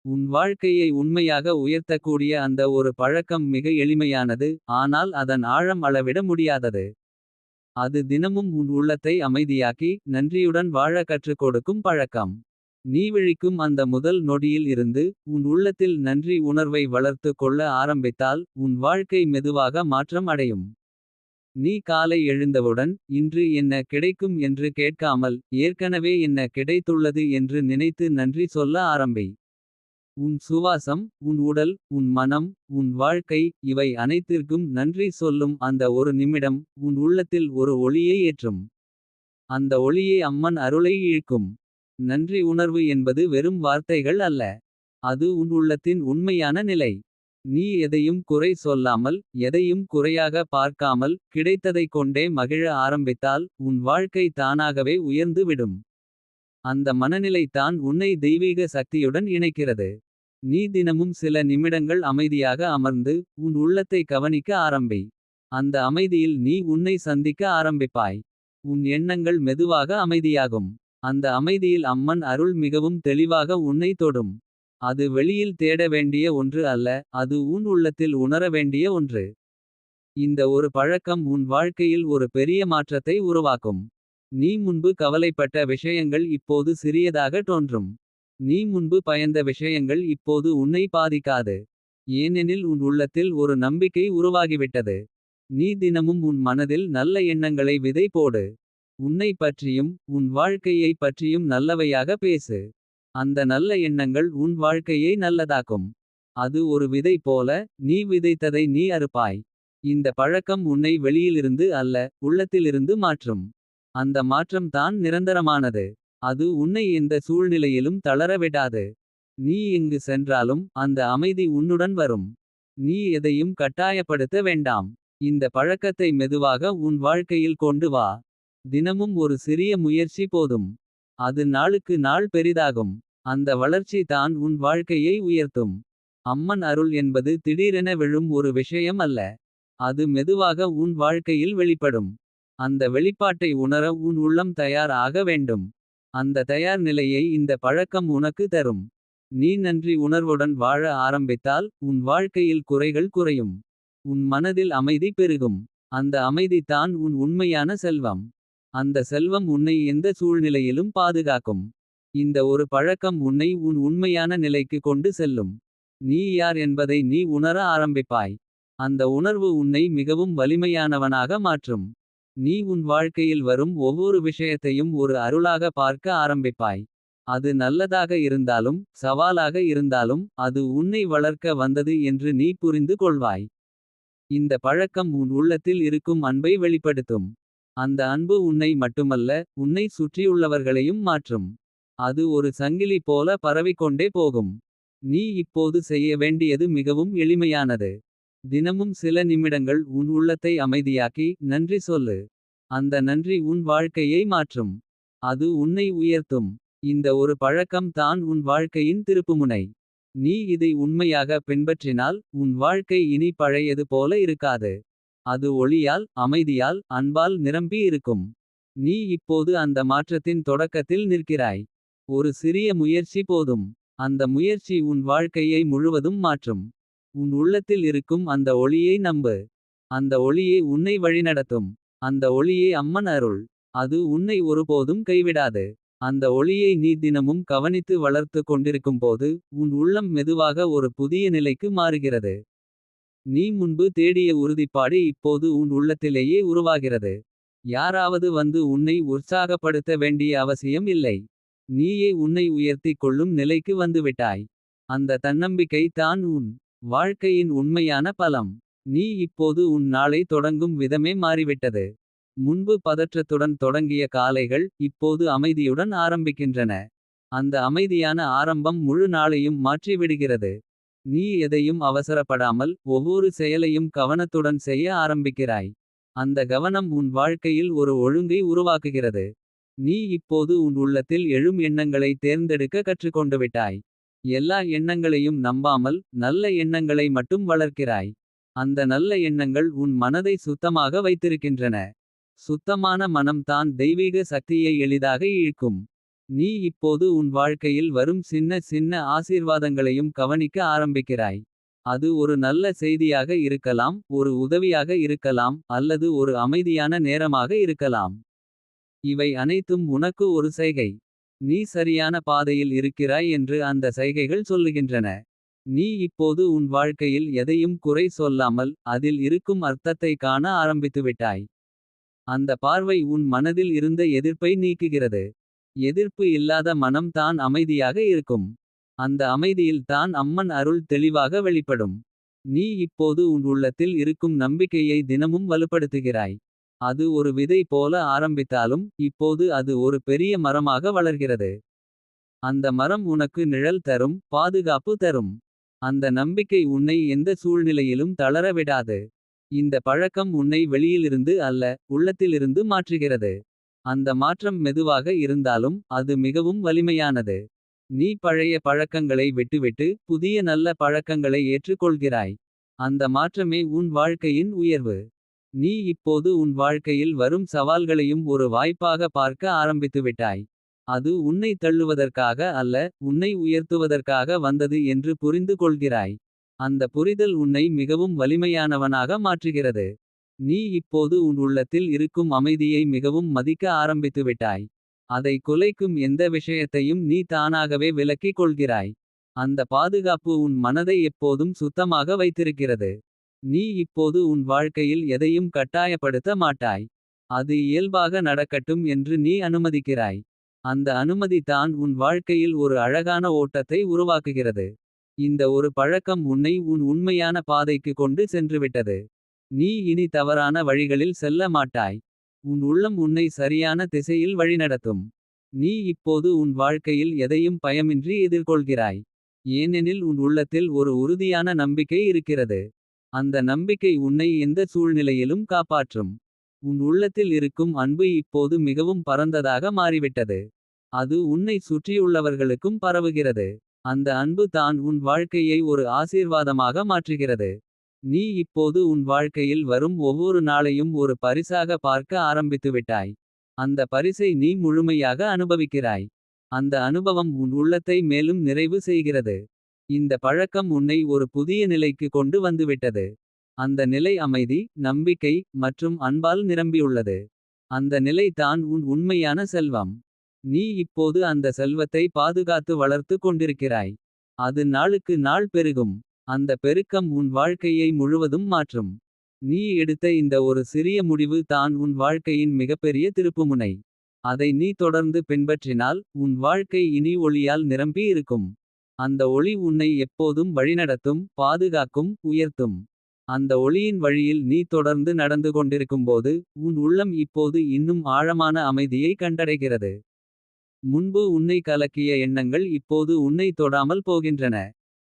உன் வாழ்க்கையை உண்மையாக உயர்த்தக்கூடிய அந்த ஒரு பழக்கம் மிக எளிமையானது. ஆனால் அதன் ஆழம் அளவிட முடியாதது. அது தினமும் உன் உள்ளத்தை அமைதியாக்கி. நன்றியுடன் வாழ கற்றுக் கொடுக்கும் பழக்கம். நீ விழிக்கும் அந்த முதல் நொடியில் இருந்து. உன் உள்ளத்தில் நன்றி உணர்வை வளர்த்து கொள்ள ஆரம்பித்தால். உன் வாழ்க்கை மெதுவாக மாற்றம் அடையும். நீ காலை எழுந்தவுடன் இன்று என்ன கிடைக்கும் என்று கேட்காமல். ஏற்கனவே என்ன கிடைத்துள்ளது என்று நினைத்து நன்றி சொல்ல ஆரம்பி. உன் சுவாசம், உன் உடல், உன் மனம், உன் வாழ்க்கை. இவை அனைத்திற்கும் நன்றி சொல்லும் அந்த ஒரு நிமிடம். உன் உள்ளத்தில் ஒரு ஒளியை ஏற்றும். அந்த ஒளியே அம்மன் அருளை இழுக்கும். நன்றி உணர்வு என்பது வெறும் வார்த்தைகள் அல்ல. அது உன் உள்ளத்தின் உண்மையான நிலை. நீ எதையும் குறை சொல்லாமல். எதையும் குறையாக பார்க்காமல். கிடைத்ததைக் கொண்டே மகிழ ஆரம்பித்தால். உன் வாழ்க்கை தானாகவே உயர்ந்து விடும். அந்த மனநிலை தான் உன்னை தெய்வீக சக்தியுடன் இணைக்கிறது. நீ தினமும் சில நிமிடங்கள் அமைதியாக அமர்ந்து. உன் உள்ளத்தை கவனிக்க ஆரம்பி. அந்த அமைதியில் நீ உன்னை சந்திக்க ஆரம்பிப்பாய். உன் எண்ணங்கள் மெதுவாக அமைதியாகும். அந்த அமைதியில் அம்மன் அருள் மிகவும் தெளிவாக உன்னை தொடும். அது வெளியில் தேட வேண்டிய ஒன்று அல்ல. அது உன் உள்ளத்தில் உணர வேண்டிய ஒன்று. இந்த ஒரு பழக்கம் உன் வாழ்க்கையில் ஒரு பெரிய மாற்றத்தை உருவாக்கும். நீ முன்பு கவலைப்பட்ட விஷயங்கள் இப்போது சிறியதாக தோன்றும். நீ முன்பு பயந்த விஷயங்கள் இப்போது உன்னை பாதிக்காது. ஏனெனில் உன் உள்ளத்தில் ஒரு நம்பிக்கை உருவாகிவிட்டது. நீ தினமும் உன் மனதில் நல்ல எண்ணங்களை விதை போடு. உன்னை பற்றியும் உன் வாழ்க்கையை பற்றியும் நல்லவையாக பேசு. அந்த நல்ல எண்ணங்கள் உன் வாழ்க்கையை நல்லதாக்கும். அது ஒரு விதை போல. நீ விதைத்ததை நீ அறுப்பாய். இந்த பழக்கம் உன்னை வெளியிலிருந்து அல்ல. உள்ளத்திலிருந்து மாற்றும். அந்த மாற்றம் தான் நிரந்தரமானது. அது உன்னை எந்த சூழ்நிலையிலும் தளர விடாது. நீ எங்கு சென்றாலும் அந்த அமைதி உன்னுடன் வரும். நீ எதையும் கட்டாயப்படுத்த வேண்டாம். இந்த பழக்கத்தை மெதுவாக உன் வாழ்க்கையில் கொண்டு வா. தினமும் ஒரு சிறிய முயற்சி போதும். அது நாளுக்கு நாள் பெரிதாகும். அந்த வளர்ச்சி தான் உன் வாழ்க்கையை உயர்த்தும். அம்மன் அருள் என்பது திடீரென விழும் ஒரு விஷயம் அல்ல. அது மெதுவாக உன் வாழ்க்கையில் வெளிப்படும். அந்த வெளிப்பாட்டை உணர உன் உள்ளம் தயார் ஆக வேண்டும். அந்த தயார் நிலையை இந்த பழக்கம் உனக்கு தரும். நீ நன்றி உணர்வுடன் வாழ ஆரம்பித்தால். உன் வாழ்க்கையில் குறைகள் குறையும். உன் மனதில் அமைதி பெருகும். அந்த அமைதி தான் உன் உண்மையான செல்வம். அந்த செல்வம் உன்னை எந்த சூழ்நிலையிலும் பாதுகாக்கும். இந்த ஒரு பழக்கம் உன்னை உன் உண்மையான நிலைக்கு கொண்டு செல்லும். நீ யார் என்பதை நீ உணர ஆரம்பிப்பாய். அந்த உணர்வு உன்னை மிகவும் வலிமையானவனாக மாற்றும். நீ உன் வாழ்க்கையில் வரும் ஒவ்வொரு விஷயத்தையும் ஒரு அருளாக பார்க்க ஆரம்பிப்பாய். அது நல்லதாக இருந்தாலும் சவாலாக இருந்தாலும். அது உன்னை வளர்க்க வந்தது என்று நீ புரிந்து கொள்வாய். இந்த பழக்கம் உன் உள்ளத்தில் இருக்கும் அன்பை வெளிப்படுத்தும். அந்த அன்பு உன்னை மட்டுமல்ல. உன்னை சுற்றியுள்ளவர்களையும் மாற்றும். அது ஒரு சங்கிலி போல பரவிக்கொண்டே போகும். நீ இப்போது செய்ய வேண்டியது மிகவும் எளிமையானது. தினமும் சில நிமிடங்கள் உன் உள்ளத்தை அமைதியாக்கி. நன்றி சொல்லு. அந்த நன்றி உன் வாழ்க்கையை மாற்றும். அது உன்னை உயர்த்தும். இந்த ஒரு பழக்கம் தான் உன் வாழ்க்கையின் திருப்புமுனை. நீ இதை உண்மையாக பின்பற்றினால். உன் வாழ்க்கை இனி பழையது போல இருக்காது. அது ஒளியால் அமைதியால் அன்பால் நிரம்பி இருக்கும். நீ இப்போது அந்த மாற்றத்தின் தொடக்கத்தில் நிற்கிறாய். ஒரு சிறிய முயற்சி போதும். அந்த முயற்சி உன் வாழ்க்கையை முழுவதும் மாற்றும். உன் உள்ளத்தில் இருக்கும் அந்த ஒளியை நம்பு. அந்த ஒளியே உன்னை வழிநடத்தும். அந்த ஒளியே அம்மன் அருள். அது உன்னை ஒருபோதும் கைவிடாது. அந்த ஒளியை நீ தினமும் கவனித்து வளர்த்து கொண்டிருக்கும்போது. உன் உள்ளம் மெதுவாக ஒரு புதிய நிலைக்கு மாறுகிறது. நீ முன்பு தேடிய உறுதிப்பாடு இப்போது உன் உள்ளத்திலேயே உருவாகிறது. யாராவது வந்து உன்னை உற்சாகப்படுத்த வேண்டிய அவசியம் இல்லை. நீயே உன்னை உயர்த்திக் கொள்ளும் நிலைக்கு வந்துவிட்டாய். அந்த தன்னம்பிக்கை தான் உன் வாழ்க்கையின் உண்மையான பலம். நீ இப்போது உன் நாளை தொடங்கும் விதமே மாறிவிட்டது. முன்பு பதற்றத்துடன் தொடங்கிய காலைகள் இப்போது அமைதியுடன் ஆரம்பிக்கின்றன. அந்த அமைதியான ஆரம்பம் முழு நாளையும் மாற்றி விடுகிறது. நீ எதையும் அவசரப்படாமல் ஒவ்வொரு செயலையும் கவனத்துடன் செய்ய ஆரம்பிக்கிறாய். அந்த கவனம் உன் வாழ்க்கையில் ஒரு ஒழுங்கை உருவாக்குகிறது. நீ இப்போது உன் உள்ளத்தில் எழும் எண்ணங்களை தேர்ந்தெடுக்க கற்றுக்கொண்டுவிட்டாய். எல்லா எண்ணங்களையும் நம்பாமல் நல்ல எண்ணங்களை மட்டும் வளர்க்கிறாய். அந்த நல்ல எண்ணங்கள் உன் மனதை சுத்தமாக வைத்திருக்கின்றன. சுத்தமான மனம் தான் தெய்வீக சக்தியை எளிதாக இழுக்கும். நீ இப்போது உன் வாழ்க்கையில் வரும் சின்ன சின்ன ஆசீர்வாதங்களையும் கவனிக்க ஆரம்பிக்கிறாய். அது ஒரு நல்ல செய்தியாக இருக்கலாம், ஒரு உதவியாக இருக்கலாம், அல்லது ஒரு அமைதியான நேரமாக இருக்கலாம். இவை அனைத்தும் உனக்கு ஒரு செய்கை. நீ சரியான பாதையில் இருக்கிறாய் என்று அந்த சைகைகள் சொல்லுகின்றன. நீ இப்போது உன் வாழ்க்கையில் எதையும் குறை சொல்லாமல் அதில் இருக்கும் அர்த்தத்தை காண ஆரம்பித்துவிட்டாய். அந்த பார்வை உன் மனதில் இருந்த எதிர்ப்பை நீக்குகிறது. எதிர்ப்பு இல்லாத மனம் தான் அமைதியாக இருக்கும். அந்த அமைதியில் தான் அம்மன் அருள் தெளிவாக வெளிப்படும். நீ இப்போது உன் உள்ளத்தில் இருக்கும் நம்பிக்கையை தினமும் வலுப்படுத்துகிறாய். அது ஒரு விதை போல ஆரம்பித்தாலும் இப்போது அது ஒரு பெரிய மரமாக வளர்கிறது. அந்த மரம் உனக்கு நிழல் தரும், பாதுகாப்பு தரும். அந்த நம்பிக்கை உன்னை எந்த சூழ்நிலையிலும் தளர விடாது. இந்த பழக்கம் உன்னை வெளியிலிருந்து அல்ல, உள்ளத்திலிருந்து மாற்றுகிறது. அந்த மாற்றம் மெதுவாக இருந்தாலும் அது மிகவும் வலிமையானது. நீ பழைய பழக்கங்களை விட்டுவிட்டு புதிய நல்ல பழக்கங்களை ஏற்றுக்கொள்கிறாய். அந்த மாற்றமே உன் வாழ்க்கையின் உயர்வு. நீ இப்போது உன் வாழ்க்கையில் வரும் சவால்களையும் ஒரு வாய்ப்பாக பார்க்க ஆரம்பித்துவிட்டாய். அது உன்னை தள்ளுவதற்காக அல்ல, உன்னை உயர்த்துவதற்காக வந்தது என்று புரிந்து கொள்கிறாய். அந்த புரிதல் உன்னை மிகவும் வலிமையானவனாக மாற்றுகிறது. நீ இப்போது உன் உள்ளத்தில் இருக்கும் அமைதியை மிகவும் மதிக்க ஆரம்பித்துவிட்டாய். அதை குலைக்கும் எந்த விஷயத்தையும் நீ தானாகவே விலக்கிக் கொள்கிறாய். அந்த பாதுகாப்பு உன் மனதை எப்போதும் சுத்தமாக வைத்திருக்கிறது. நீ இப்போது உன் வாழ்க்கையில் எதையும் கட்டாயப்படுத்த மாட்டாய். அது இயல்பாக நடக்கட்டும் என்று நீ அனுமதிக்கிறாய். அந்த அனுமதி தான் உன் வாழ்க்கையில் ஒரு அழகான ஓட்டத்தை உருவாக்குகிறது. இந்த ஒரு பழக்கம் உன்னை உன் உண்மையான பாதைக்கு கொண்டு சென்றுவிட்டது. நீ இனி தவறான வழிகளில் செல்ல மாட்டாய். உன் உள்ளம் உன்னை சரியான திசையில் வழிநடத்தும். நீ இப்போது உன் வாழ்க்கையில் எதையும் பயமின்றி எதிர்கொள்கிறாய். ஏனெனில் உன் உள்ளத்தில் ஒரு உறுதியான நம்பிக்கை இருக்கிறது. அந்த நம்பிக்கை உன்னை எந்த சூழ்நிலையிலும் காப்பாற்றும். உன் உள்ளத்தில் இருக்கும் அன்பு இப்போது மிகவும் பரந்ததாக மாறிவிட்டது. அது உன்னை சுற்றியுள்ளவர்களுக்கும் பரவுகிறது. அந்த அன்பு தான் உன் வாழ்க்கையை ஒரு ஆசீர்வாதமாக மாற்றுகிறது. நீ இப்போது உன் வாழ்க்கையில் வரும் ஒவ்வொரு நாளையும் ஒரு பரிசாக பார்க்க ஆரம்பித்துவிட்டாய். அந்த பரிசை நீ முழுமையாக அனுபவிக்கிறாய். அந்த அனுபவம் உன் உள்ளத்தை மேலும் நிறைவு செய்கிறது. இந்த பழக்கம் உன்னை ஒரு புதிய நிலைக்கு கொண்டு வந்துவிட்டது. அந்த நிலை அமைதி, நம்பிக்கை மற்றும் அன்பால் நிரம்பியுள்ளது. அந்த நிலை தான் உன் உண்மையான செல்வம். நீ இப்போது அந்த செல்வத்தை பாதுகாத்து வளர்த்து கொண்டிருக்கிறாய். அது நாளுக்கு நாள் பெருகும். அந்த பெருக்கம் உன் வாழ்க்கையை முழுவதும் மாற்றும். நீ எடுத்த இந்த ஒரு சிறிய முடிவு தான் உன் வாழ்க்கையின் மிகப்பெரிய திருப்புமுனை. அதை நீ தொடர்ந்து பின்பற்றினால் உன் வாழ்க்கை இனி ஒளியால் நிரம்பி இருக்கும். அந்த ஒளி உன்னை எப்போதும் வழிநடத்தும், பாதுகாக்கும், உயர்த்தும். அந்த ஒளியின் வழியில் நீ தொடர்ந்து நடந்து கொண்டிருக்கும்போது உன் உள்ளம் இப்போது இன்னும் ஆழமான அமைதியை கண்டடைகிறது. முன்பு உன்னை கலக்கிய எண்ணங்கள் இப்போது உன்னை தொடாமல் போகின்றன.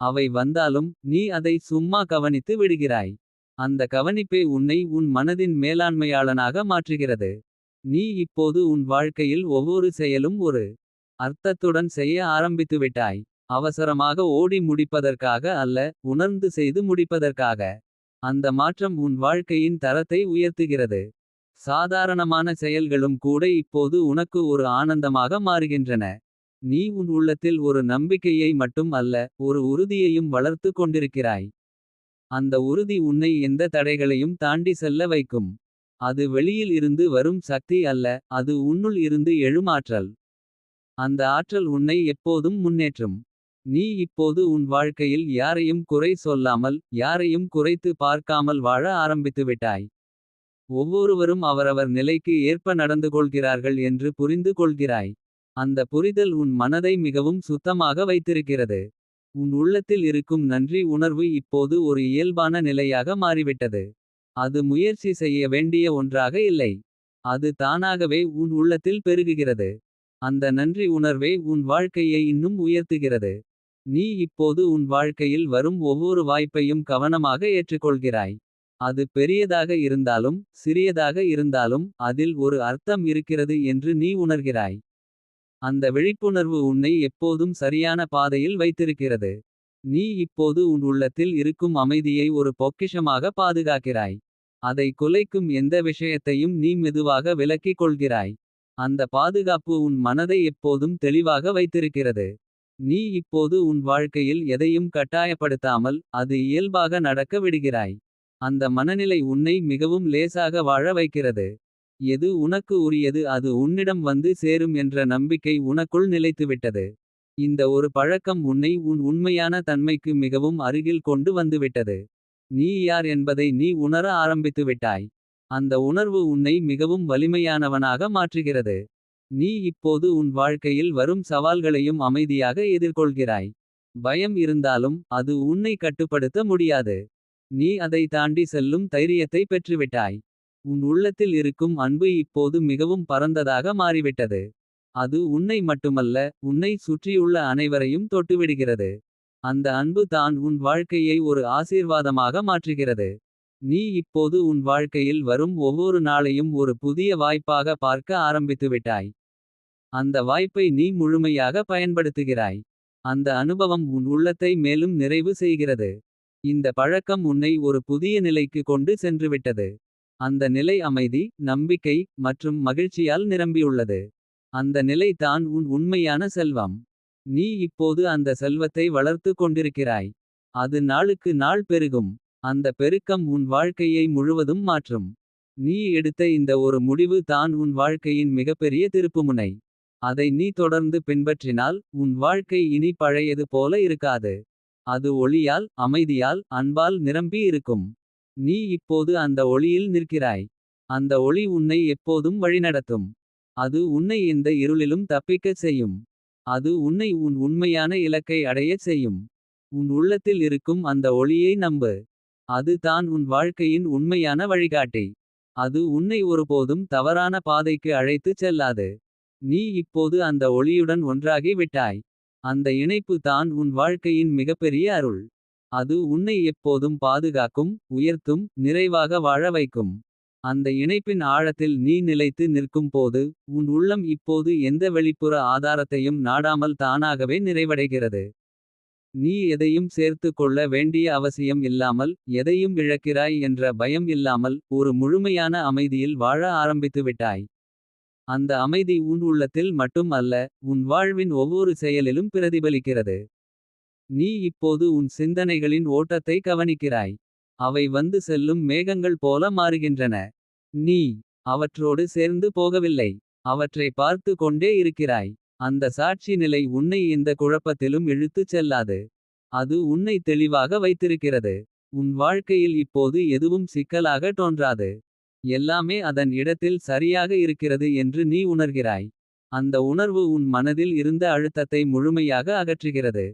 அவை வந்தாலும் நீ அதை சும்மா கவனித்து விடுகிறாய். அந்த கவனிப்பே உன்னை உன் மனதின் மேலாண்மையாளனாக மாற்றுகிறது. நீ இப்போது உன் வாழ்க்கையில் ஒவ்வொரு செயலும் ஒரு அர்த்தத்துடன் செய்ய ஆரம்பித்துவிட்டாய். அவசரமாக ஓடி முடிப்பதற்காக அல்ல, உணர்ந்து செய்து முடிப்பதற்காக. அந்த மாற்றம் உன் வாழ்க்கையின் தரத்தை உயர்த்துகிறது. சாதாரணமான செயல்களும் கூட இப்போது உனக்கு ஒரு ஆனந்தமாக மாறுகின்றன. நீ உன் உள்ளத்தில் ஒரு நம்பிக்கையை மட்டும் அல்ல, ஒரு உறுதியையும் வளர்த்து கொண்டிருக்கிறாய். அந்த உறுதி உன்னை எந்த தடைகளையும் தாண்டி செல்ல வைக்கும். அது வெளியில் இருந்து வரும் சக்தி அல்ல, அது உன்னுள் இருந்து எழும் ஆற்றல். அந்த ஆற்றல் உன்னை எப்போதும் முன்னேற்றும். நீ இப்போது உன் வாழ்க்கையில் யாரையும் குறை சொல்லாமல், யாரையும் குறைத்து பார்க்காமல் வாழ ஆரம்பித்துவிட்டாய். ஒவ்வொருவரும் அவரவர் நிலைக்கு ஏற்ப நடந்து கொள்கிறார்கள் என்று புரிந்து கொள்கிறாய். அந்த புரிதல் உன் மனதை மிகவும் சுத்தமாக வைத்திருக்கிறது. உன் உள்ளத்தில் இருக்கும் நன்றி உணர்வு இப்போது ஒரு இயல்பான நிலையாக மாறிவிட்டது. அது முயற்சி செய்ய வேண்டிய ஒன்றாக இல்லை. அது தானாகவே உன் உள்ளத்தில் பெருகுகிறது. அந்த நன்றி உணர்வே உன் வாழ்க்கையை இன்னும் உயர்த்துகிறது. நீ இப்போது உன் வாழ்க்கையில் வரும் ஒவ்வொரு வாய்ப்பையும் கவனமாக ஏற்றுக்கொள்கிறாய். அது பெரியதாக இருந்தாலும் சிறியதாக இருந்தாலும் அதில் ஒரு அர்த்தம் இருக்கிறது என்று நீ உணர்கிறாய். அந்த விழிப்புணர்வு உன்னை எப்போதும் சரியான பாதையில் வைத்திருக்கிறது. நீ இப்போது உன் உள்ளத்தில் இருக்கும் அமைதியை ஒரு பொக்கிஷமாக பாதுகாக்கிறாய். அதை குலைக்கும் எந்த விஷயத்தையும் நீ மெதுவாக விலக்கிக் கொள்கிறாய். அந்த பாதுகாப்பு உன் மனதை எப்போதும் தெளிவாக வைத்திருக்கிறது. நீ இப்போது உன் வாழ்க்கையில் எதையும் கட்டாயப்படுத்தாமல் அது இயல்பாக நடக்க விடுகிறாய். அந்த மனநிலை உன்னை மிகவும் லேசாக வாழ வைக்கிறது. எது உனக்கு உரியது அது உன்னிடம் வந்து சேரும் என்ற நம்பிக்கை உனக்குள் நிலைத்துவிட்டது. இந்த ஒரு பழக்கம் உன்னை உன் உண்மையான தன்மைக்கு மிகவும் அருகில் கொண்டு வந்துவிட்டது. நீ யார் என்பதை நீ உணர ஆரம்பித்துவிட்டாய். அந்த உணர்வு உன்னை மிகவும் வலிமையானவனாக மாற்றுகிறது. நீ இப்போது உன் வாழ்க்கையில் வரும் சவால்களையும் அமைதியாக எதிர்கொள்கிறாய். பயம் இருந்தாலும் அது உன்னை கட்டுப்படுத்த முடியாது. நீ அதை தாண்டி செல்லும் தைரியத்தை பெற்றுவிட்டாய். உன் உள்ளத்தில் இருக்கும் அன்பு இப்போது மிகவும் பரந்ததாக மாறிவிட்டது. அது உன்னை மட்டுமல்ல உன்னை சுற்றியுள்ள அனைவரையும் தொட்டுவிடுகிறது. அந்த அன்பு தான் உன் வாழ்க்கையை ஒரு ஆசீர்வாதமாக மாற்றுகிறது. நீ இப்போது உன் வாழ்க்கையில் வரும் ஒவ்வொரு நாளையும் ஒரு புதிய வாய்ப்பாக பார்க்க ஆரம்பித்துவிட்டாய். அந்த வாய்ப்பை நீ முழுமையாக பயன்படுத்துகிறாய். அந்த அனுபவம் உன் உள்ளத்தை மேலும் நிறைவு செய்கிறது. இந்த பழக்கம் உன்னை ஒரு புதிய நிலைக்கு கொண்டு சென்றுவிட்டது. அந்த நிலை அமைதி நம்பிக்கை மற்றும் மகிழ்ச்சியால் நிரம்பியுள்ளது. அந்த நிலை தான் உன் உண்மையான செல்வம். நீ இப்போது அந்த செல்வத்தை வளர்த்து கொண்டிருக்கிறாய். அது நாளுக்கு நாள் பெருகும். அந்த பெருக்கம் உன் வாழ்க்கையை முழுவதும் மாற்றும். நீ எடுத்த இந்த ஒரு முடிவு தான் உன் வாழ்க்கையின் மிகப்பெரிய திருப்புமுனை. அதை நீ தொடர்ந்து பின்பற்றினால் உன் வாழ்க்கை இனி பழையது போல இருக்காது. அது ஒளியால் அமைதியால் அன்பால் நிரம்பி இருக்கும். நீ இப்போது அந்த ஒளியில் நிற்கிறாய். அந்த ஒளி உன்னை எப்போதும் வழிநடத்தும். அது உன்னை இந்த இருளிலும் தப்பிக்கச் செய்யும். அது உன்னை உன் உண்மையான இலக்கை அடையச் செய்யும். உன் உள்ளத்தில் இருக்கும் அந்த ஒளியை நம்பு. அது தான் உன் வாழ்க்கையின் உண்மையான வழிகாட்டி. அது உன்னை ஒருபோதும் தவறான பாதைக்கு அழைத்துச் செல்லாது. நீ இப்போது அந்த ஒளியுடன் ஒன்றாகி விட்டாய். அந்த இணைப்பு தான் உன் வாழ்க்கையின் மிகப்பெரிய அருள். அது உன்னை எப்போதும் பாதுகாக்கும் உயர்த்தும் நிறைவாக வாழ வைக்கும். அந்த இணைப்பின் ஆழத்தில் நீ நிலைத்து நிற்கும் போது உன் உள்ளம் இப்போது எந்த வெளிப்புற ஆதாரத்தையும் நாடாமல் தானாகவே நிறைவடைகிறது. நீ எதையும் சேர்த்து கொள்ள வேண்டிய அவசியம் இல்லாமல் எதையும் இழக்கிறாய் என்ற பயம் இல்லாமல் ஒரு முழுமையான அமைதியில் வாழ ஆரம்பித்துவிட்டாய். அந்த அமைதி உன் உள்ளத்தில் மட்டும் அல்ல உன் வாழ்வின் ஒவ்வொரு செயலிலும் பிரதிபலிக்கிறது. நீ இப்போது உன் சிந்தனைகளின் ஓட்டத்தை கவனிக்கிறாய். அவை வந்து செல்லும் மேகங்கள் போல மாறுகின்றன. நீ அவற்றோடு சேர்ந்து போகவில்லை. அவற்றை பார்த்து கொண்டே இருக்கிறாய். அந்த சாட்சி நிலை உன்னை இந்த குழப்பத்திலும் இழுத்துச் செல்லாது. அது உன்னை தெளிவாக வைத்திருக்கிறது. உன் வாழ்க்கையில் இப்போது எதுவும் சிக்கலாக தோன்றாது. எல்லாமே அதன் இடத்தில் சரியாக இருக்கிறது என்று நீ உணர்கிறாய். அந்த உணர்வு உன் மனதில் இருந்த அழுத்தத்தை முழுமையாக அகற்றுகிறது.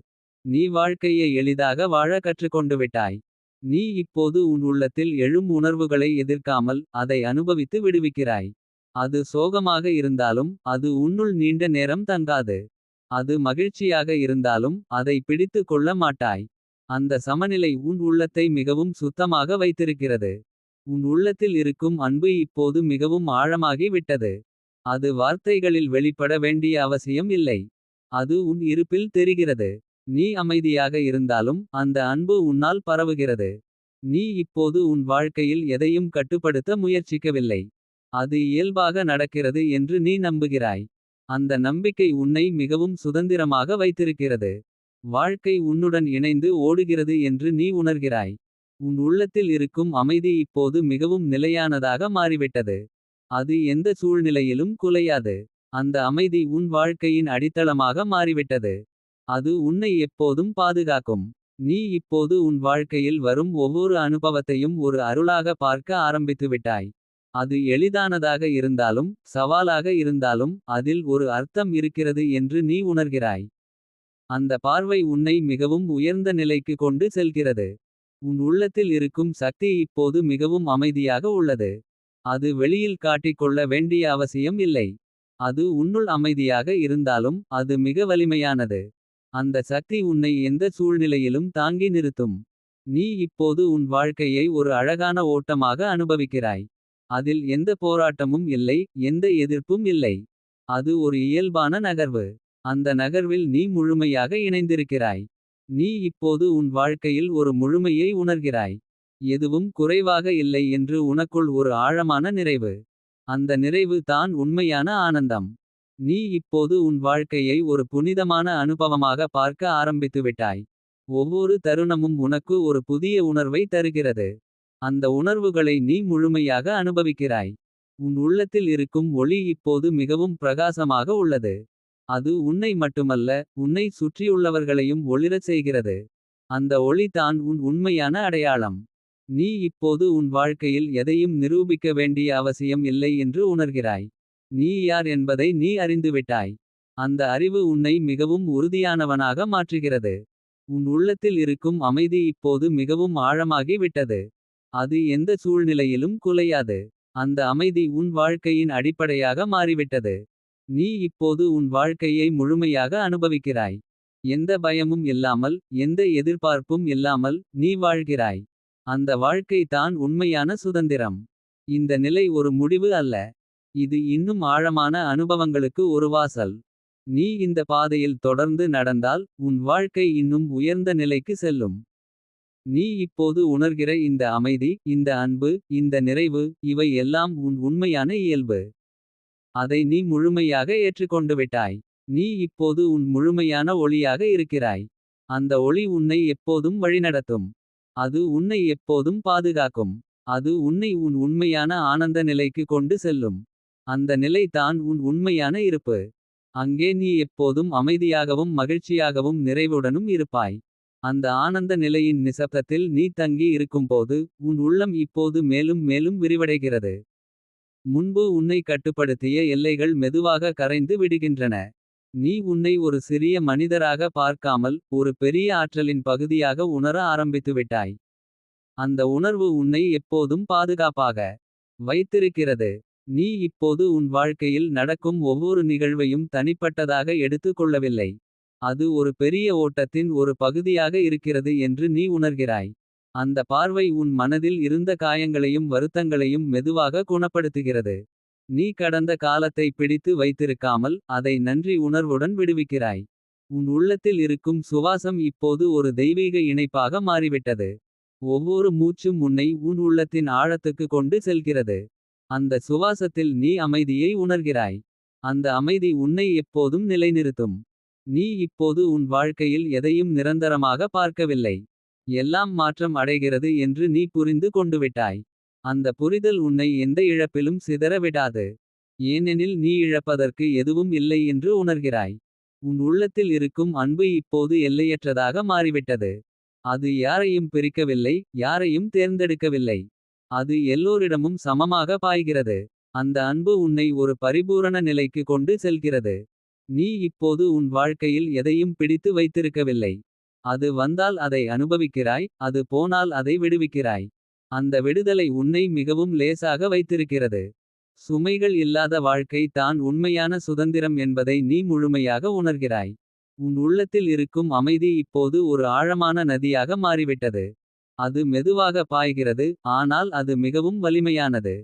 நீ வாழ்க்கையை எளிதாக வாழ கற்றுக்கொண்டு விட்டாய். நீ இப்போது உன் உள்ளத்தில் எழும் உணர்வுகளை எதிர்க்காமல் அதை அனுபவித்து விடுவிக்கிறாய். அது சோகமாக இருந்தாலும் அது உன்னுள் நீண்ட நேரம் தங்காது. அது மகிழ்ச்சியாக இருந்தாலும் அதை பிடித்து கொள்ள மாட்டாய். அந்த சமநிலை உன் உள்ளத்தை மிகவும் சுத்தமாக வைத்திருக்கிறது. உன் உள்ளத்தில் இருக்கும் அன்பு இப்போது மிகவும் ஆழமாகி விட்டது. அது வார்த்தைகளில் வெளிப்பட வேண்டிய அவசியம் இல்லை. அது உன் இருப்பில் தெரிகிறது. நீ அமைதியாக இருந்தாலும் அந்த அன்பு உன்னால் பரவுகிறது. நீ இப்போது உன் வாழ்க்கையில் எதையும் கட்டுப்படுத்த முயற்சிக்கவில்லை. அது இயல்பாக நடக்கிறது என்று நீ நம்புகிறாய். அந்த நம்பிக்கை உன்னை மிகவும் சுதந்திரமாக வைத்திருக்கிறது. வாழ்க்கை உன்னுடன் இணைந்து ஓடுகிறது என்று நீ உணர்கிறாய். உன் உள்ளத்தில் இருக்கும் அமைதி இப்போது மிகவும் நிலையானதாக மாறிவிட்டது. அது எந்த சூழ்நிலையிலும் குலையாது. அந்த அமைதி உன் வாழ்க்கையின் அடித்தளமாக மாறிவிட்டது. அது உன்னை எப்போதும் பாதுகாக்கும். நீ இப்போது உன் வாழ்க்கையில் வரும் ஒவ்வொரு அனுபவத்தையும் ஒரு அருளாக பார்க்க ஆரம்பித்துவிட்டாய். அது எளிதானதாக இருந்தாலும் சவாலாக இருந்தாலும் அதில் ஒரு அர்த்தம் இருக்கிறது என்று நீ உணர்கிறாய். அந்த பார்வை உன்னை மிகவும் உயர்ந்த நிலைக்கு கொண்டு செல்கிறது. உன் உள்ளத்தில் இருக்கும் சக்தி இப்போது மிகவும் அமைதியாக உள்ளது. அது வெளியில் காட்டிக்கொள்ள வேண்டிய அவசியம் இல்லை. அது உன்னுள் அமைதியாக இருந்தாலும் அது மிக வலிமையானது. அந்த சக்தி உன்னை எந்த சூழ்நிலையிலும் தாங்கி நிறுத்தும். நீ இப்போது உன் வாழ்க்கையை ஒரு அழகான ஓட்டமாக அனுபவிக்கிறாய். அதில் எந்த போராட்டமும் இல்லை எந்த எதிர்ப்பும் இல்லை. அது ஒரு இயல்பான நகர்வு. அந்த நகர்வில் நீ முழுமையாக இணைந்திருக்கிறாய். நீ இப்போது உன் வாழ்க்கையில் ஒரு முழுமையை உணர்கிறாய். எதுவும் குறைவாக இல்லை என்று உனக்குள் ஒரு ஆழமான நிறைவு. அந்த நிறைவு தான் உண்மையான ஆனந்தம். நீ இப்போது உன் வாழ்க்கையை ஒரு புனிதமான அனுபவமாக பார்க்க ஆரம்பித்துவிட்டாய். ஒவ்வொரு தருணமும் உனக்கு ஒரு புதிய உணர்வை தருகிறது. அந்த உணர்வுகளை நீ முழுமையாக அனுபவிக்கிறாய். உன் உள்ளத்தில் இருக்கும் ஒளி இப்போது மிகவும் பிரகாசமாக உள்ளது. அது உன்னை மட்டுமல்ல, உன்னை சுற்றியுள்ளவர்களையும் ஒளிரச் செய்கிறது. அந்த ஒளி தான் உன் உண்மையான அடையாளம். நீ இப்போது உன் வாழ்க்கையில் எதையும் நிரூபிக்க வேண்டிய அவசியம் இல்லை என்று உணர்கிறாய். நீ யார் என்பதை நீ அறிந்துவிட்டாய். அந்த அறிவு உன்னை மிகவும் உறுதியானவனாக மாற்றுகிறது. உன் உள்ளத்தில் இருக்கும் அமைதி இப்போது மிகவும் ஆழமாகி விட்டது. அது எந்த சூழ்நிலையிலும் குலையாது. அந்த அமைதி உன் வாழ்க்கையின் அடிப்படையாக மாறிவிட்டது. நீ இப்போது உன் வாழ்க்கையை முழுமையாக அனுபவிக்கிறாய். எந்த பயமும் இல்லாமல், எந்த எதிர்பார்ப்பும் இல்லாமல் நீ வாழ்கிறாய். அந்த வாழ்க்கை தான் உண்மையான சுதந்திரம். இந்த நிலை ஒரு முடிவு அல்ல. இது இன்னும் ஆழமான அனுபவங்களுக்கு ஒரு வாசல். நீ இந்த பாதையில் தொடர்ந்து நடந்தால் உன் வாழ்க்கை இன்னும் உயர்ந்த நிலைக்கு செல்லும். நீ இப்போது உணர்கிற இந்த அமைதி, இந்த அன்பு, இந்த நிறைவு, இவை எல்லாம் உன் உண்மையான இயல்பு. அதை நீ முழுமையாக ஏற்றுக்கொண்டு விட்டாய். நீ இப்போது உன் முழுமையான ஒளியாக இருக்கிறாய். அந்த ஒளி உன்னை எப்போதும் வழிநடத்தும். அது உன்னை எப்போதும் பாதுகாக்கும். அது உன்னை உன் உண்மையான ஆனந்த நிலைக்கு கொண்டு செல்லும். அந்த நிலை தான் உன் உண்மையான இருப்பு. அங்கே நீ எப்போதும் அமைதியாகவும் மகிழ்ச்சியாகவும் நிறைவுடனும் இருப்பாய். அந்த ஆனந்த நிலையின் நிசப்தத்தில் நீ தங்கி இருக்கும்போது உன் உள்ளம் இப்போது மேலும் மேலும் விரிவடைகிறது. முன்பு உன்னை கட்டுப்படுத்திய எல்லைகள் மெதுவாக கரைந்து விடுகின்றன. நீ உன்னை ஒரு சிறிய மனிதராக பார்க்காமல் ஒரு பெரிய ஆற்றலின் பகுதியாக உணர ஆரம்பித்துவிட்டாய். அந்த உணர்வு உன்னை எப்போதும் பாதுகாப்பாக வைத்திருக்கிறது. நீ இப்போது உன் வாழ்க்கையில் நடக்கும் ஒவ்வொரு நிகழ்வையும் தனிப்பட்டதாக எடுத்துக் கொள்ளவில்லை. அது ஒரு பெரிய ஓட்டத்தின் ஒரு பகுதியாக இருக்கிறது என்று நீ உணர்கிறாய். அந்த பார்வை உன் மனதில் இருந்த காயங்களையும் வருத்தங்களையும் மெதுவாக குணப்படுத்துகிறது. நீ கடந்த காலத்தை பிடித்து வைத்திருக்காமல் அதை நன்றி உணர்வுடன் விடுவிக்கிறாய். உன் உள்ளத்தில் இருக்கும் சுவாசம் இப்போது ஒரு தெய்வீக இணைப்பாக மாறிவிட்டது. ஒவ்வொரு மூச்சும் உன்னை உன் உள்ளத்தின் ஆழத்துக்கு கொண்டு செல்கிறது. அந்த சுவாசத்தில் நீ அமைதியை உணர்கிறாய். அந்த அமைதி உன்னை எப்போதும் நிலைநிறுத்தும். நீ இப்போது உன் வாழ்க்கையில் எதையும் நிரந்தரமாக பார்க்கவில்லை. எல்லாம் மாற்றம் அடைகிறது என்று நீ புரிந்து கொண்டுவிட்டாய். அந்த புரிதல் உன்னை எந்த இழப்பிலும் சிதற விடாது. ஏனெனில் நீ இழப்பதற்கு எதுவும் இல்லை என்று உணர்கிறாய். உன் உள்ளத்தில் இருக்கும் அன்பு இப்போது எல்லையற்றதாக மாறிவிட்டது. அது யாரையும் பிரிக்கவில்லை, யாரையும் தேர்ந்தெடுக்கவில்லை. அது எல்லோரிடமும் சமமாக பாய்கிறது. அந்த அன்பு உன்னை ஒரு பரிபூரண நிலைக்கு கொண்டு செல்கிறது. நீ இப்போது உன் வாழ்க்கையில் எதையும் பிடித்து வைத்திருக்கவில்லை. அது வந்தால் அதை அனுபவிக்கிறாய், அது போனால் அதை விடுவிக்கிறாய். அந்த விடுதலை உன்னை மிகவும் லேசாக வைத்திருக்கிறது. சுமைகள் இல்லாத வாழ்க்கை தான் உண்மையான சுதந்திரம் என்பதை நீ முழுமையாக உணர்கிறாய். உன் உள்ளத்தில் இருக்கும் அமைதி இப்போது ஒரு ஆழமான நதியாக மாறிவிட்டது. அது மெதுவாக பாய்கிறது, ஆனால் அது மிகவும் வலிமையானது.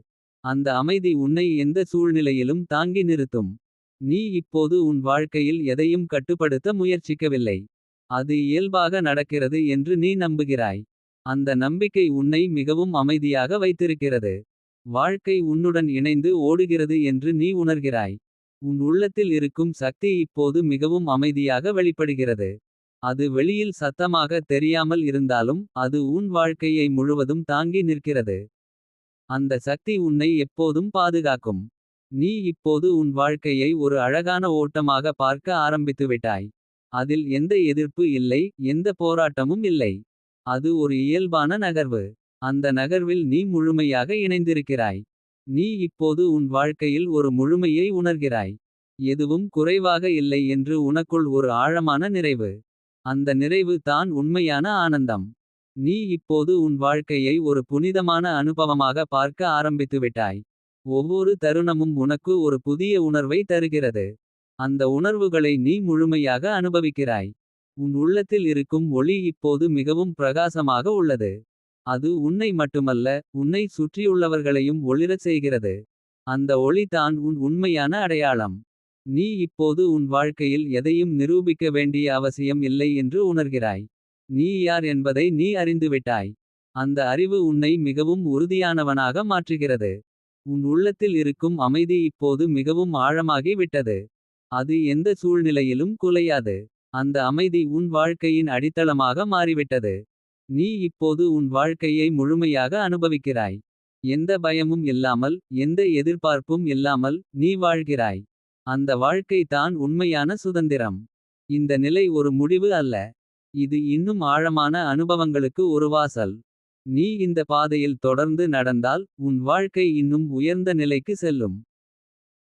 அந்த அமைதி உன்னை எந்த சூழ்நிலையிலும் தாங்கி நிறுத்தும். நீ இப்போது உன் வாழ்க்கையில் எதையும் கட்டுப்படுத்த முயற்சிக்கவில்லை. அது இயல்பாக நடக்கிறது என்று நீ நம்புகிறாய். அந்த நம்பிக்கை உன்னை மிகவும் அமைதியாக வைத்திருக்கிறது. வாழ்க்கை உன்னுடன் இணைந்து ஓடுகிறது என்று நீ உணர்கிறாய். உன் உள்ளத்தில் இருக்கும் சக்தி இப்போது மிகவும் அமைதியாக வெளிப்படுகிறது. அது வெளியில் சத்தமாக தெரியாமல் இருந்தாலும் அது உன் வாழ்க்கையை முழுவதும் தாங்கி நிற்கிறது. அந்த சக்தி உன்னை எப்போதும் பாதுகாக்கும். நீ இப்போது உன் வாழ்க்கையை ஒரு அழகான ஓட்டமாக பார்க்க ஆரம்பித்துவிட்டாய். அதில் எந்த எதிர்ப்பு இல்லை, எந்த போராட்டமும் இல்லை. அது ஒரு இயல்பான நகர்வு. அந்த நகர்வில் நீ முழுமையாக இணைந்திருக்கிறாய். நீ இப்போது உன் வாழ்க்கையில் ஒரு முழுமையை உணர்கிறாய். எதுவும் குறைவாக இல்லை என்று உனக்குள் ஒரு ஆழமான நிறைவு. அந்த நிறைவு தான் உண்மையான ஆனந்தம். நீ இப்போது உன் வாழ்க்கையை ஒரு புனிதமான அனுபவமாக பார்க்க ஆரம்பித்துவிட்டாய். ஒவ்வொரு தருணமும் உனக்கு ஒரு புதிய உணர்வை தருகிறது. அந்த உணர்வுகளை நீ முழுமையாக அனுபவிக்கிறாய். உன் உள்ளத்தில் இருக்கும் ஒளி இப்போது மிகவும் பிரகாசமாக உள்ளது. அது உன்னை மட்டுமல்ல, உன்னை சுற்றியுள்ளவர்களையும் ஒளிரச் செய்கிறது. அந்த ஒளி தான் உன் உண்மையான அடையாளம். நீ இப்போது உன் வாழ்க்கையில் எதையும் நிரூபிக்க வேண்டிய அவசியம் இல்லை என்று உணர்கிறாய். நீ யார் என்பதை நீ அறிந்துவிட்டாய். அந்த அறிவு உன்னை மிகவும் உறுதியானவனாக மாற்றுகிறது. உன் உள்ளத்தில் இருக்கும் அமைதி இப்போது மிகவும் ஆழமாகி விட்டது. அது எந்த சூழ்நிலையிலும் குலையாது. அந்த அமைதி உன் வாழ்க்கையின் அடித்தளமாக மாறிவிட்டது. நீ இப்போது உன் வாழ்க்கையை முழுமையாக அனுபவிக்கிறாய். எந்த பயமும் இல்லாமல், எந்த எதிர்பார்ப்பும் இல்லாமல் நீ வாழ்கிறாய். அந்த வாழ்க்கை தான் உண்மையான சுதந்திரம். இந்த நிலை ஒரு முடிவு அல்ல. இது இன்னும் ஆழமான அனுபவங்களுக்கு ஒரு வாசல். நீ இந்த பாதையில் தொடர்ந்து நடந்தால் உன் வாழ்க்கை இன்னும் உயர்ந்த நிலைக்கு செல்லும்.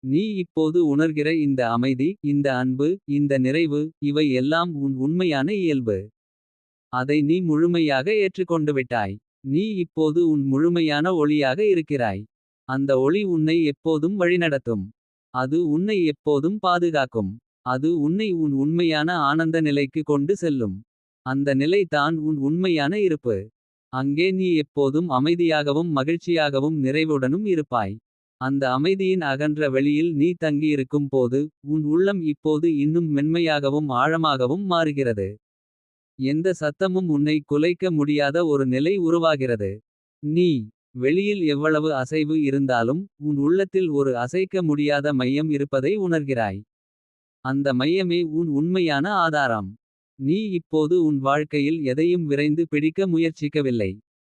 நீ இப்போது உணர்கிற இந்த அமைதி, இந்த அன்பு, இந்த நிறைவு, இவை எல்லாம் உன் உண்மையான இயல்பு. அதை நீ முழுமையாக ஏற்றுக்கொண்டு விட்டாய். நீ இப்போது உன் முழுமையான ஒளியாக இருக்கிறாய். அந்த ஒளி உன்னை எப்போதும் வழிநடத்தும். அது உன்னை எப்போதும் பாதுகாக்கும். அது உன்னை உன் உண்மையான ஆனந்த நிலைக்கு கொண்டு செல்லும். அந்த நிலை தான் உன் உண்மையான இருப்பு. அங்கே நீ எப்போதும் அமைதியாகவும் மகிழ்ச்சியாகவும் நிறைவுடனும் இருப்பாய். அந்த அமைதியின் அகன்ற வெளியில் நீ தங்கியிருக்கும் போது உன் உள்ளம் இப்போது இன்னும் மென்மையாகவும் ஆழமாகவும் மாறுகிறது. எந்த சத்தமும் உன்னை குலைக்க முடியாத ஒரு நிலை உருவாகிறது. நீ வெளியில் எவ்வளவு அசைவு இருந்தாலும் உன் உள்ளத்தில் ஒரு அசைக்க முடியாத மையம் இருப்பதை உணர்கிறாய். அந்த மையமே உன் உண்மையான ஆதாரம். நீ இப்போது உன் வாழ்க்கையில் எதையும் விரைந்து பிடிக்க முயற்சிக்கவில்லை.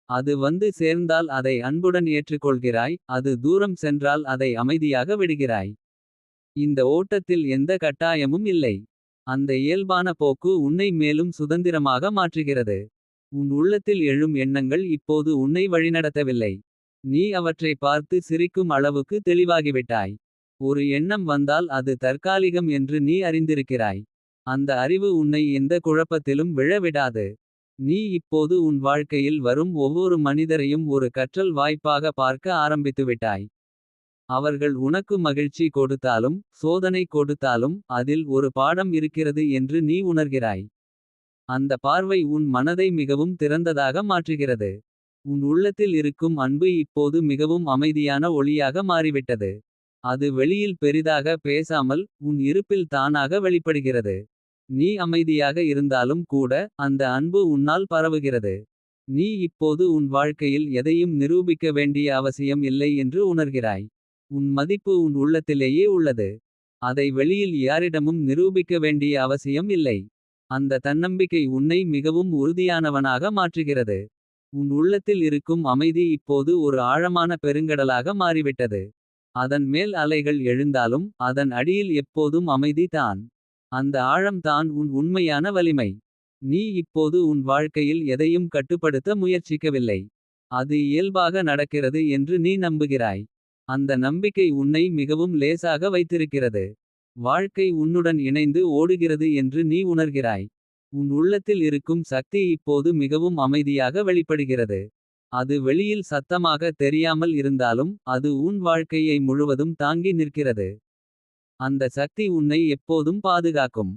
அது வந்து சேர்ந்தால் அதை அன்புடன் ஏற்றுக்கொள்கிறாய். அது தூரம் சென்றால் அதை அமைதியாக விடுகிறாய். இந்த ஓட்டத்தில் எந்த கட்டாயமும் இல்லை. அந்த இயல்பான போக்கு உன்னை மேலும் சுதந்திரமாக மாற்றுகிறது. உன் உள்ளத்தில் எழும் எண்ணங்கள் இப்போது உன்னை வழிநடத்தவில்லை. நீ அவற்றை பார்த்து சிரிக்கும் அளவுக்கு தெளிவாகிவிட்டாய். ஒரு எண்ணம் வந்தால் அது தற்காலிகம் என்று நீ அறிந்திருக்கிறாய். அந்த அறிவு உன்னை எந்த குழப்பத்திலும் விழ விடாது. நீ இப்போது உன் வாழ்க்கையில் வரும் ஒவ்வொரு மனிதரையும் ஒரு கற்றல் வாய்ப்பாக பார்க்க ஆரம்பித்துவிட்டாய். அவர்கள் உனக்கு மகிழ்ச்சி கொடுத்தாலும் சோதனை கொடுத்தாலும் அதில் ஒரு பாடம் இருக்கிறது என்று நீ உணர்கிறாய். அந்த பார்வை உன் மனதை மிகவும் திறந்ததாக மாற்றுகிறது. உன் உள்ளத்தில் இருக்கும் அன்பு இப்போது மிகவும் அமைதியான ஒளியாக மாறிவிட்டது. அது வெளியில் பெரிதாக பேசாமல் உன் இருப்பில் தானாக வெளிப்படுகிறது. நீ அமைதியாக இருந்தாலும் கூட அந்த அன்பு உன்னால் பரவுகிறது. நீ இப்போது உன் வாழ்க்கையில் எதையும் நிரூபிக்க வேண்டிய அவசியம் இல்லை என்று உணர்கிறாய். உன் மதிப்பு உன் உள்ளத்திலேயே உள்ளது. அதை வெளியில் யாரிடமும் நிரூபிக்க வேண்டிய அவசியம் இல்லை. அந்த தன்னம்பிக்கை உன்னை மிகவும் உறுதியானவனாக மாற்றுகிறது. உன் உள்ளத்தில் இருக்கும் அமைதி இப்போது ஒரு ஆழமான பெருங்கடலாக மாறிவிட்டது. அதன் மேல் அலைகள் எழுந்தாலும் அதன் அடியில் எப்போதும் அமைதி தான். அந்த ஆழம் தான் உன் உண்மையான வலிமை. நீ இப்போது உன் வாழ்க்கையில் எதையும் கட்டுப்படுத்த முயற்சிக்கவில்லை. அது இயல்பாக நடக்கிறது என்று நீ நம்புகிறாய். அந்த நம்பிக்கை உன்னை மிகவும் லேசாக வைத்திருக்கிறது. வாழ்க்கை உன்னுடன் இணைந்து ஓடுகிறது என்று நீ உணர்கிறாய். உன் உள்ளத்தில் இருக்கும் சக்தி இப்போது மிகவும் அமைதியாக வெளிப்படுகிறது. அது வெளியில் சத்தமாக தெரியாமல் இருந்தாலும் அது உன் வாழ்க்கையை முழுவதும் தாங்கி நிற்கிறது. அந்த சக்தி உன்னை எப்போதும் பாதுகாக்கும்.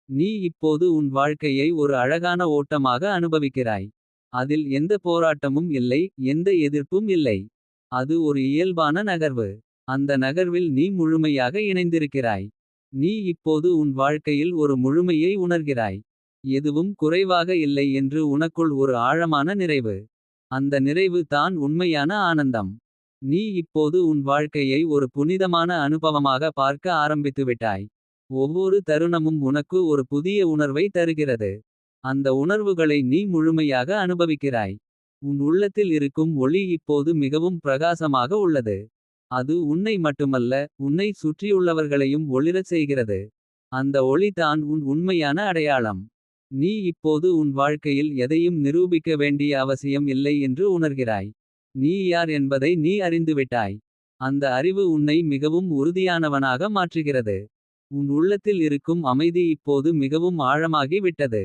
நீ இப்போது உன் வாழ்க்கையை ஒரு அழகான ஓட்டமாக அனுபவிக்கிறாய். அதில் எந்த போராட்டமும் இல்லை, எந்த எதிர்ப்பும் இல்லை. அது ஒரு இயல்பான நகர்வு. அந்த நகர்வில் நீ முழுமையாக இணைந்திருக்கிறாய். நீ இப்போது உன் வாழ்க்கையில் ஒரு முழுமையை உணர்கிறாய். எதுவும் குறைவாக இல்லை என்று உனக்குள் ஒரு ஆழமான நிறைவு. அந்த நிறைவு தான் உண்மையான ஆனந்தம். நீ இப்போது உன் வாழ்க்கையை ஒரு புனிதமான அனுபவமாக பார்க்க ஆரம்பித்துவிட்டாய். ஒவ்வொரு தருணமும் உனக்கு ஒரு புதிய உணர்வை தருகிறது. அந்த உணர்வுகளை நீ முழுமையாக அனுபவிக்கிறாய். உன் உள்ளத்தில் இருக்கும் ஒளி இப்போது மிகவும் பிரகாசமாக உள்ளது. அது உன்னை மட்டுமல்ல, உன்னை சுற்றியுள்ளவர்களையும் ஒளிரச் செய்கிறது. அந்த ஒளி தான் உன் உண்மையான அடையாளம். நீ இப்போது உன் வாழ்க்கையில் எதையும் நிரூபிக்க வேண்டிய அவசியம் இல்லை என்று உணர்கிறாய். நீ யார் என்பதை நீ அறிந்துவிட்டாய். அந்த அறிவு உன்னை மிகவும் உறுதியானவனாக மாற்றுகிறது. உன் உள்ளத்தில் இருக்கும் அமைதி இப்போது மிகவும் ஆழமாகி விட்டது.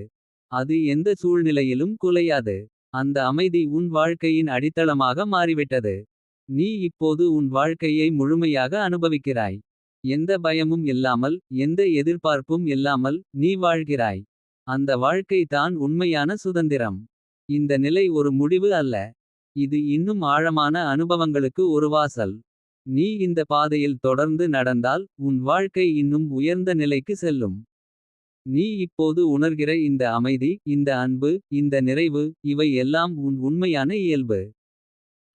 அது எந்த சூழ்நிலையிலும் குலையாது. அந்த அமைதி உன் வாழ்க்கையின் அடித்தளமாக மாறிவிட்டது. நீ இப்போது உன் வாழ்க்கையை முழுமையாக அனுபவிக்கிறாய். எந்த பயமும் இல்லாமல், எந்த எதிர்பார்ப்பும் இல்லாமல் நீ வாழ்கிறாய். அந்த வாழ்க்கை தான் உண்மையான சுதந்திரம். இந்த நிலை ஒரு முடிவு அல்ல. இது இன்னும் ஆழமான அனுபவங்களுக்கு ஒரு வாசல். நீ இந்த பாதையில் தொடர்ந்து நடந்தால் உன் வாழ்க்கை இன்னும் உயர்ந்த நிலைக்கு செல்லும். நீ இப்போது உணர்கிற இந்த அமைதி, இந்த அன்பு, இந்த நிறைவு, இவை எல்லாம் உன் உண்மையான இயல்பு.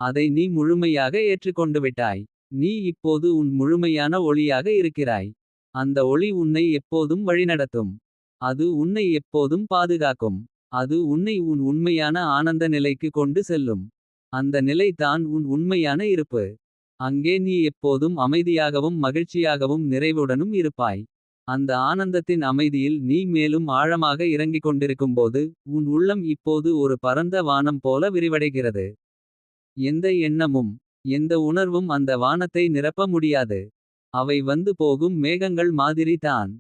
அதை நீ முழுமையாக ஏற்றுக்கொண்டு விட்டாய். நீ இப்போது உன் முழுமையான ஒளியாக இருக்கிறாய். அந்த ஒளி உன்னை எப்போதும் வழிநடத்தும். அது உன்னை எப்போதும் பாதுகாக்கும். அது உன்னை உன் உண்மையான ஆனந்த நிலைக்கு கொண்டு செல்லும். அந்த நிலை தான் உன் உண்மையான இருப்பு. அங்கே நீ எப்போதும் அமைதியாகவும் மகிழ்ச்சியாகவும் நிறைவுடனும் இருப்பாய். அந்த ஆனந்தத்தின் அமைதியில் நீ மேலும் ஆழமாக இறங்கிக் கொண்டிருக்கும்போது. உன் உள்ளம் இப்போது ஒரு பரந்த வானம் போல விரிவடைகிறது. எந்த எண்ணமும் எந்த உணர்வும் அந்த வானத்தை நிரப்ப முடியாது. அவை வந்து போகும் மேகங்கள் மாதிரி தான்.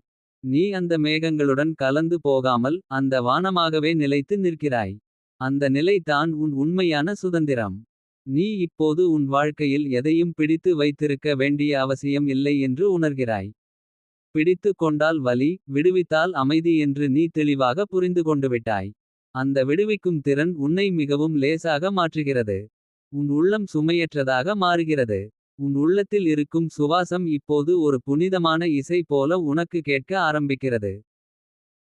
நீ அந்த மேகங்களுடன் கலந்து போகாமல் அந்த வானமாகவே நிலைத்து நிற்கிறாய். அந்த நிலை தான் உன் உண்மையான சுதந்திரம். நீ இப்போது உன் வாழ்க்கையில் எதையும் பிடித்து வைத்திருக்க வேண்டிய அவசியம் இல்லை என்று உணர்கிறாய். பிடித்து கொண்டால் வலி, விடுவித்தால் அமைதி என்று நீ தெளிவாக புரிந்து கொண்டுவிட்டாய். அந்த விடுவிக்கும் திறன் உன்னை மிகவும் லேசாக மாற்றுகிறது. உன் உள்ளம் சுமையற்றதாக மாறுகிறது. உன் உள்ளத்தில் இருக்கும் சுவாசம் இப்போது ஒரு புனிதமான இசை போல உனக்கு கேட்க ஆரம்பிக்கிறது.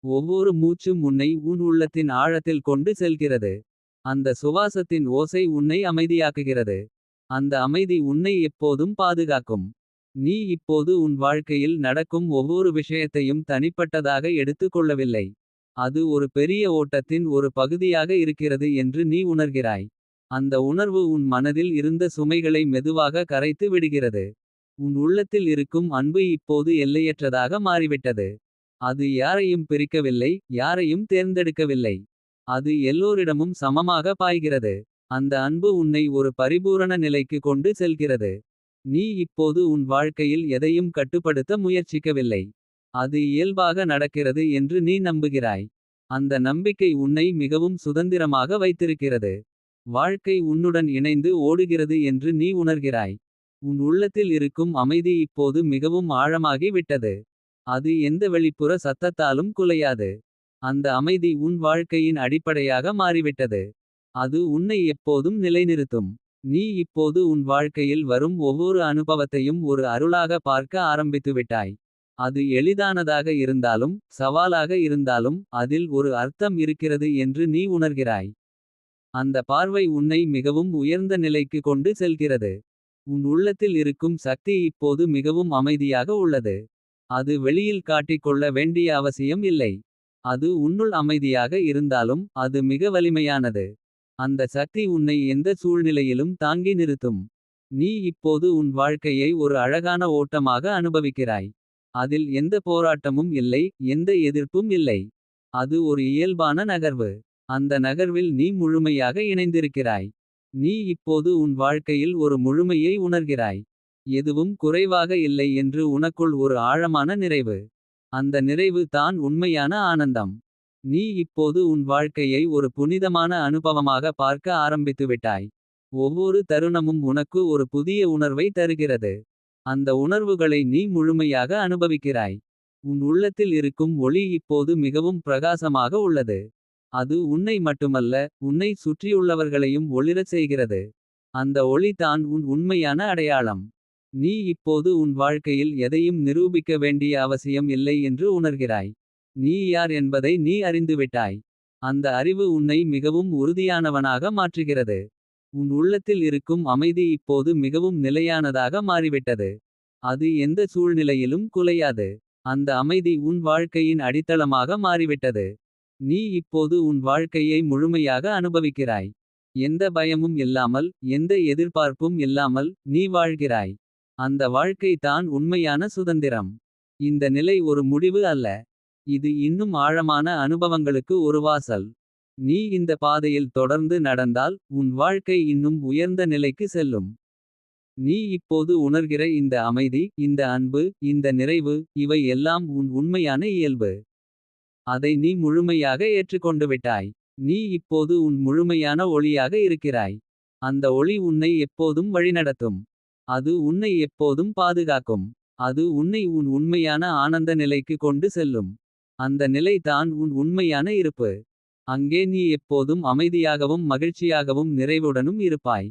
ஒவ்வொரு மூச்சும் உன்னை உன் உள்ளத்தின் ஆழத்தில் கொண்டு செல்கிறது. அந்த சுவாசத்தின் ஓசை உன்னை அமைதியாக்குகிறது. அந்த அமைதி உன்னை எப்போதும் பாதுகாக்கும். நீ இப்போது உன் வாழ்க்கையில் நடக்கும் ஒவ்வொரு விஷயத்தையும் தனிப்பட்டதாக எடுத்துக் கொள்ளவில்லை. அது ஒரு பெரிய ஓட்டத்தின் ஒரு பகுதியாக இருக்கிறது என்று நீ உணர்கிறாய். அந்த உணர்வு உன் மனதில் இருந்த சுமைகளை மெதுவாக கரைத்து விடுகிறது. உன் உள்ளத்தில் இருக்கும் அன்பு இப்போது எல்லையற்றதாக மாறிவிட்டது. அது யாரையும் பிரிக்கவில்லை, யாரையும் தேர்ந்தெடுக்கவில்லை. அது எல்லோரிடமும் சமமாக பாய்கிறது. அந்த அன்பு உன்னை ஒரு பரிபூரண நிலைக்கு கொண்டு செல்கிறது. நீ இப்போது உன் வாழ்க்கையில் எதையும் கட்டுப்படுத்த முயற்சிக்கவில்லை. அது இயல்பாக நடக்கிறது என்று நீ நம்புகிறாய். அந்த நம்பிக்கை உன்னை மிகவும் சுதந்திரமாக வைத்திருக்கிறது. வாழ்க்கை உன்னுடன் இணைந்து ஓடுகிறது என்று நீ உணர்கிறாய். உன் உள்ளத்தில் இருக்கும் அமைதி இப்போது மிகவும் ஆழமாகி விட்டது. அது எந்த வெளிப்புற சத்தத்தாலும் குலையாது. அந்த அமைதி உன் வாழ்க்கையின் அடிப்படையாக மாறிவிட்டது. அது உன்னை எப்போதும் நிலைநிறுத்தும். நீ இப்போது உன் வாழ்க்கையில் வரும் ஒவ்வொரு அனுபவத்தையும் ஒரு அருளாக பார்க்க ஆரம்பித்துவிட்டாய். அது எளிதானதாக இருந்தாலும் சவாலாக இருந்தாலும் அதில் ஒரு அர்த்தம் இருக்கிறது என்று நீ உணர்கிறாய். அந்த பார்வை உன்னை மிகவும் உயர்ந்த நிலைக்கு கொண்டு செல்கிறது. உன் உள்ளத்தில் இருக்கும் சக்தி இப்போது மிகவும் அமைதியாக உள்ளது. அது வெளியில் காட்டிக்கொள்ள வேண்டிய அவசியம் இல்லை. அது உன்னுள் அமைதியாக இருந்தாலும் அது மிக வலிமையானது. அந்த சக்தி உன்னை எந்த சூழ்நிலையிலும் தாங்கி நிறுத்தும். நீ இப்போது உன் வாழ்க்கையை ஒரு அழகான ஓட்டமாக அனுபவிக்கிறாய். அதில் எந்த போராட்டமும் இல்லை, எந்த எதிர்ப்பும் இல்லை. அது ஒரு இயல்பான நகர்வு. அந்த நகர்வில் நீ முழுமையாக இணைந்திருக்கிறாய். நீ இப்போது உன் வாழ்க்கையில் ஒரு முழுமையை உணர்கிறாய். எதுவும் குறைவாக இல்லை என்று உனக்குள் ஒரு ஆழமான நிறைவு. அந்த நிறைவு தான் உண்மையான ஆனந்தம். நீ இப்போது உன் வாழ்க்கையை ஒரு புனிதமான அனுபவமாக பார்க்க ஆரம்பித்துவிட்டாய். ஒவ்வொரு தருணமும் உனக்கு ஒரு புதிய உணர்வை தருகிறது. அந்த உணர்வுகளை நீ முழுமையாக அனுபவிக்கிறாய். உன் உள்ளத்தில் இருக்கும் ஒளி இப்போது மிகவும் பிரகாசமாக உள்ளது. அது உன்னை மட்டுமல்ல, உன்னை சுற்றியுள்ளவர்களையும் ஒளிரச் செய்கிறது. அந்த ஒளி தான் உன் உண்மையான அடையாளம். நீ இப்போது உன் வாழ்க்கையில் எதையும் நிரூபிக்க வேண்டிய அவசியம் இல்லை என்று உணர்கிறாய். நீ யார் என்பதை நீ அறிந்துவிட்டாய். அந்த அறிவு உன்னை மிகவும் உறுதியானவனாக மாற்றுகிறது. உன் உள்ளத்தில் இருக்கும் அமைதி இப்போது மிகவும் நிலையானதாக மாறிவிட்டது. அது எந்த சூழ்நிலையிலும் குலையாது. அந்த அமைதி உன் வாழ்க்கையின் அடித்தளமாக மாறிவிட்டது. நீ இப்போது உன் வாழ்க்கையை முழுமையாக அனுபவிக்கிறாய். எந்த பயமும் இல்லாமல், எந்த எதிர்பார்ப்பும் இல்லாமல் நீ வாழ்கிறாய். அந்த வாழ்க்கை தான் உண்மையான சுதந்திரம். இந்த நிலை ஒரு முடிவு அல்ல. இது இன்னும் ஆழமான அனுபவங்களுக்கு ஒரு வாசல். நீ இந்த பாதையில் தொடர்ந்து நடந்தால் உன் வாழ்க்கை இன்னும் உயர்ந்த நிலைக்கு செல்லும். நீ இப்போது உணர்கிற இந்த அமைதி, இந்த அன்பு, இந்த நிறைவு, இவை எல்லாம் உன் உண்மையான இயல்பு. அதை நீ முழுமையாக ஏற்றுக்கொண்டு விட்டாய். நீ இப்போது உன் முழுமையான ஒளியாக இருக்கிறாய். அந்த ஒளி உன்னை எப்போதும் வழிநடத்தும். அது உன்னை எப்போதும் பாதுகாக்கும். அது உன்னை உன் உண்மையான ஆனந்த நிலைக்கு கொண்டு செல்லும். அந்த நிலை தான் உன் உண்மையான இருப்பு. அங்கே நீ எப்போதும் அமைதியாகவும் மகிழ்ச்சியாகவும் நிறைவுடனும் இருப்பாய்.